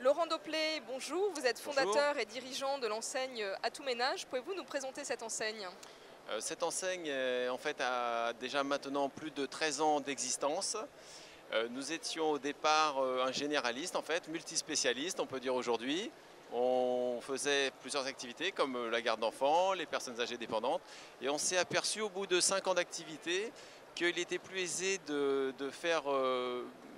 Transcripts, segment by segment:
Laurent Doplé, bonjour. Vous êtes Bonjour. fondateur et dirigeant de l'enseigne Atouménage. Pouvez-vous nous présenter cette enseigne? Cette enseigne en fait, a déjà maintenant plus de 13 ans d'existence. Nous étions au départ un généraliste, en fait, multispécialiste, on peut dire aujourd'hui. On faisait plusieurs activités comme la garde d'enfants, les personnes âgées dépendantes. Et on s'est aperçu au bout de 5 ans d'activité qu'il était plus aisé de faire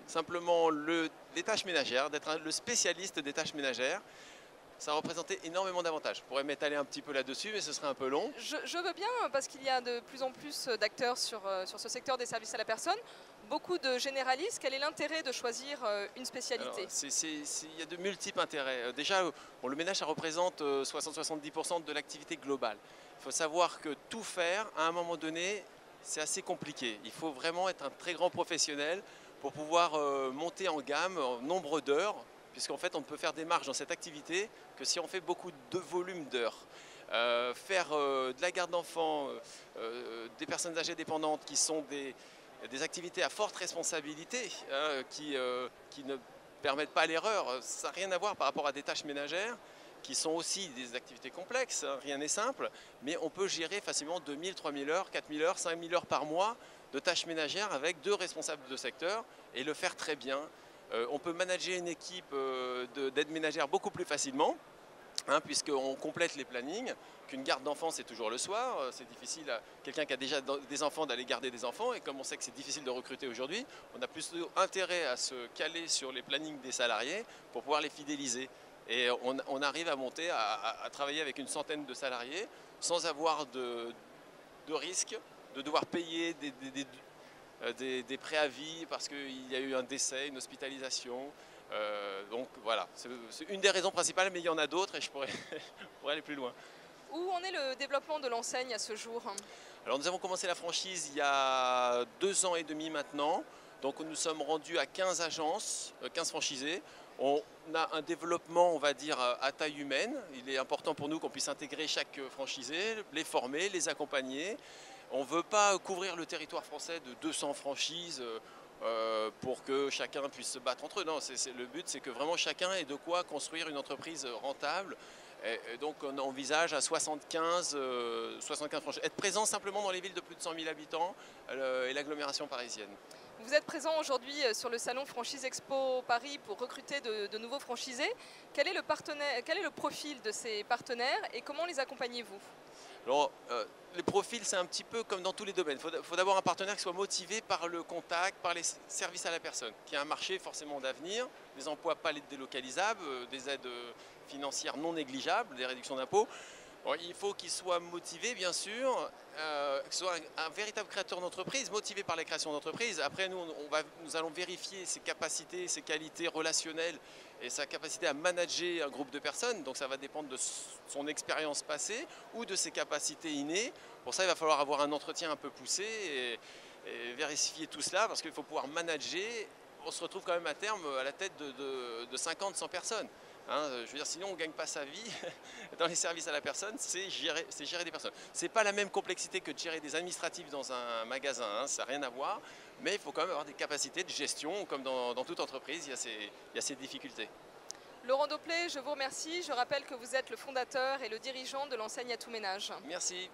simplement les tâches ménagères, d'être le spécialiste des tâches ménagères. Ça représentait énormément d'avantages. Je pourrais m'étaler un petit peu là-dessus, mais ce serait un peu long. Je veux bien, parce qu'il y a de plus en plus d'acteurs sur ce secteur des services à la personne. Beaucoup de généralistes. Quel est l'intérêt de choisir une spécialité? Il y a de multiples intérêts. Déjà, le ménage, ça représente 60-70% de l'activité globale. Il faut savoir que tout faire, à un moment donné, c'est assez compliqué. Il faut vraiment être un très grand professionnel pour pouvoir monter en gamme en nombre d'heures, puisqu'en fait, on ne peut faire des marges dans cette activité que si on fait beaucoup de volume d'heures. Faire de la garde d'enfants, des personnes âgées dépendantes qui sont des activités à forte responsabilité, qui ne permettent pas l'erreur, ça n'a rien à voir par rapport à des tâches ménagères qui sont aussi des activités complexes, rien n'est simple, mais on peut gérer facilement 2000, 3000 heures, 4000 heures, 5000 heures par mois de tâches ménagères avec 2 responsables de secteur et le faire très bien. On peut manager une équipe d'aide ménagère beaucoup plus facilement, puisqu'on complète les plannings, qu'une garde d'enfants c'est toujours le soir, c'est difficile à quelqu'un qui a déjà des enfants d'aller garder des enfants, et comme on sait que c'est difficile de recruter aujourd'hui, on a plus intérêt à se caler sur les plannings des salariés pour pouvoir les fidéliser. Et on arrive à monter, à travailler avec une centaine de salariés sans avoir de risque de devoir payer des préavis parce qu'il y a eu un décès, une hospitalisation. Donc voilà, c'est une des raisons principales, mais il y en a d'autres et je pourrais, pourrais aller plus loin. Où en est le développement de l'enseigne à ce jour? Alors nous avons commencé la franchise il y a 2 ans et demi maintenant. Donc nous sommes rendus à 15 agences, 15 franchisés. On a un développement, on va dire, à taille humaine. Il est important pour nous qu'on puisse intégrer chaque franchisé, les former, les accompagner. On ne veut pas couvrir le territoire français de 200 franchises pour que chacun puisse se battre entre eux. Non, le but, c'est que vraiment chacun ait de quoi construire une entreprise rentable. Et donc on envisage à 75 franchises. Être présent simplement dans les villes de plus de 100 000 habitants et l'agglomération parisienne. Vous êtes présent aujourd'hui sur le salon Franchise Expo Paris pour recruter de nouveaux franchisés. Quel est le profil de ces partenaires et comment les accompagnez-vous? Alors, les profils, c'est un petit peu comme dans tous les domaines. Il faut d'abord un partenaire qui soit motivé par le contact, par les services à la personne, qui a un marché forcément d'avenir, des emplois pas délocalisables, des aides financières non négligeables, des réductions d'impôts. Bon, il faut qu'il soit motivé, bien sûr, qu'il soit un véritable créateur d'entreprise, motivé par la création d'entreprise. Après, nous allons vérifier ses capacités, ses qualités relationnelles et sa capacité à manager un groupe de personnes. Donc ça va dépendre de son expérience passée ou de ses capacités innées. Pour ça, il va falloir avoir un entretien un peu poussé et vérifier tout cela parce qu'il faut pouvoir manager. On se retrouve quand même à terme à la tête de 50, 100 personnes. Je veux dire, sinon on ne gagne pas sa vie dans les services à la personne, c'est gérer des personnes. Ce n'est pas la même complexité que de gérer des administratifs dans un magasin, ça n'a rien à voir, mais il faut quand même avoir des capacités de gestion, comme dans toute entreprise, il y a ces difficultés. Laurent Doplé, je vous remercie. Je rappelle que vous êtes le fondateur et le dirigeant de l'enseigne Atouménage. Merci.